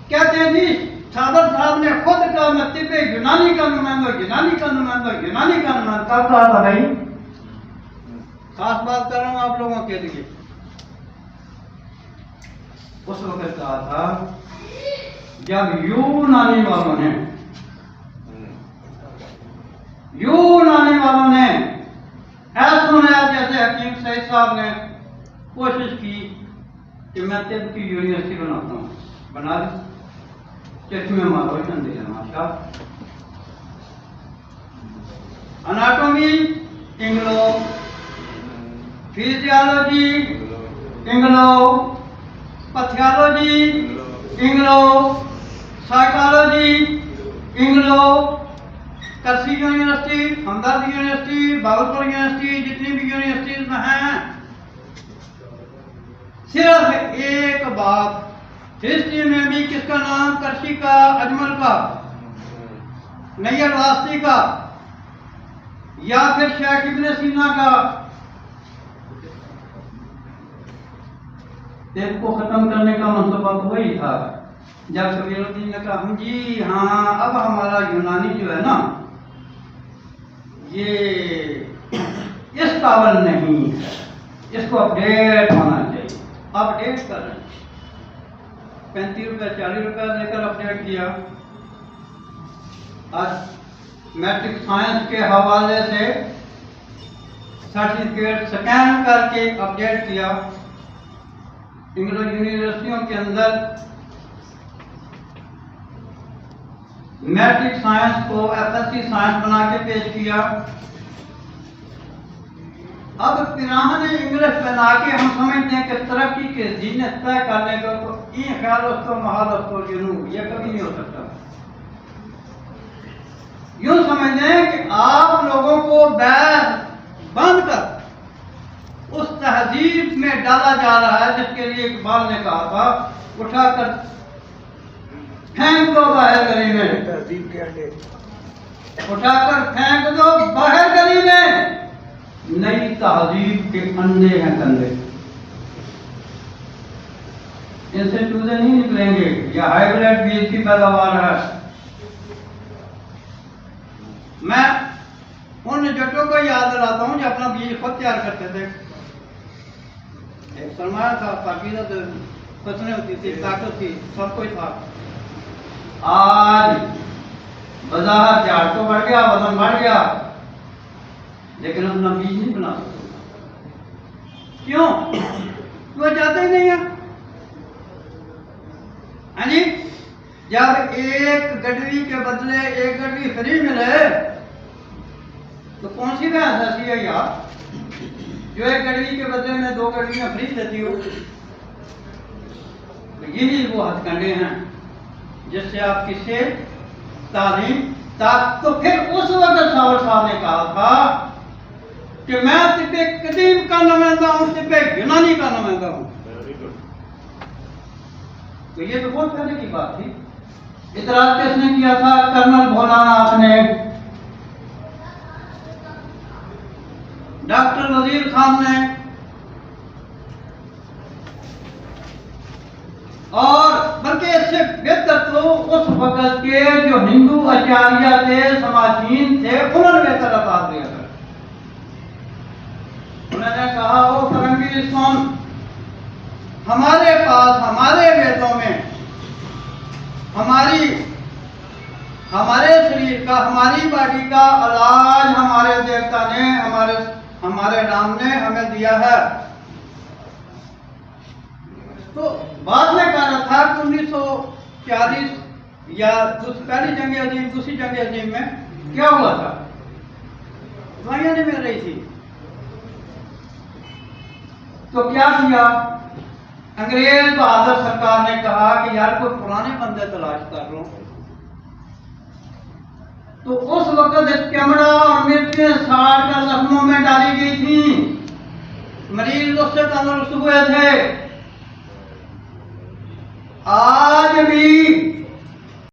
कहते हैं जी सादर साहब ने खुद कहा मैं तिब्बे यूनानी का नुमाइंदा, यूनानी का नुमाइंदा, यूनानी का नुमाइंदा। कब कहा था भाई? खास बात कर रहा हूं आप लोगों के लिए। उस वक्त कहा था जब यूनानी वालों ने ऐसा सुनाया जैसे हकीम सईद साहब ने कोशिश की कि मैं तिब्बत की यूनिवर्सिटी बनाता हूँ, बना दी। चश्मे मारो माशा। अनाटोमी इंग्लो, फिजियोलॉजी इंग्लो, पैथोलॉजी इंग्लो, साइकोलॉजी इंग्लो, करसी यूनिवर्सिटी, हमदर्द यूनिवर्सिटी, भागलपुर यूनिवर्सिटी, जितनी भी यूनिवर्सिटीज में हैं, सिर्फ एक बात हिस्ट्री में भी किसका नाम? करसी का, अजमल का, नैयर वास्ती का, या फिर शेख इब्न सीना का। देव को खत्म करने का मंसूबा तो वही था। जब कबीरुद्दीन ने कहा हम जी हाँ अब हमारा यूनानी जो है ना ये इस काबिल नहीं है, इसको अपडेट होना चाहिए। अपडेट कर रहे हैं, 35 रुपये 40 रुपये लेकर अपडेट किया। आज मैट्रिक साइंस के हवाले से सर्टिफिकेट स्कैन करके अपडेट किया। इंग्लिश यूनिवर्सिटियों के अंदर मैट्रिक साइंस को एफएससी साइंस बना के पेश किया। अब पिराहन इंग्लिश बना के हम समझते हैं कि तरक्की के जीने तय करने का ये ख्याल उसको महाल उसको जुनूब ये कभी नहीं हो सकता। यूं समझते हैं कि आप लोगों को बैर बंद कर उस तहजीब में डाला जा रहा है जिसके लिए इकबाल ने कहा था उठाकर फेंक दो बाहर गली में, तहजीब के अंडे उठाकर फेंक दो बाहर गली में, नई तहजीब के अंडे हैं कंधे। इनसे चूजे नहीं निकलेंगे, यह हाइब्रिड बीज की पैदावार है। मैं उन जटों को याद दिलाता हूं जो अपना बीज खुद तैयार करते थे। एक सरमाया था, पाकिज़ा फसलें होती थी, ताकत थी, सब कुछ था। आज बाजार झाड़ तो बढ़ गया, वजन बढ़ गया, लेकिन अपना बीज नहीं बना सकते। क्यों? वो चाहते ही नहीं है। हाँ जी, जब एक गडवी के बदले एक गडवी फ्री मिले तो कौन सी भैंस ऐसी है यार जो एक गडवी के बदले में 2 गडवियां फ्री देती हो? तो यही वो हथकंडे हैं जिससे आप किसे तालीम तो फिर उस वक्त सावर साहब ने कहा था कि मैं तिब्बे कदीम का नुमाइंदा हूं, तिब्बे यूनानी का नुमाइंदा हूं। तो ये तो बहुत पहले की बात थी। इतराज किसने किया था? कर्नल भोलानाथ ने, डॉक्टर वजीर खान ने, और बल्कि इससे बेहतर तो उस वक्त के जो हिंदू आचार्य थे, समाजीन थे, उन्होंने बेहतर अवतार दिया था। उन्होंने कहा ओ फरंगी सुन, हमारे पास हमारे वेदों में हमारे शरीर का, हमारी बॉडी का इलाज हमारे देवता ने, हमारे राम ने हमें दिया है। तो बाद में कहा था कि 1940 या पहली जंग अजीम, दूसरी जंग अजीम में क्या हुआ था? दवाइयां नहीं मिल रही थी, तो क्या किया? अंग्रेज बहादुर सरकार ने कहा कि यार कोई पुराने बंदे तलाश कर लो। तो उस वक्त चमड़ा और मिर्चें साड़ कर जख्मों में डाली गई थी, मरीज उससे तंदुरुस्त हुए थे। आज भी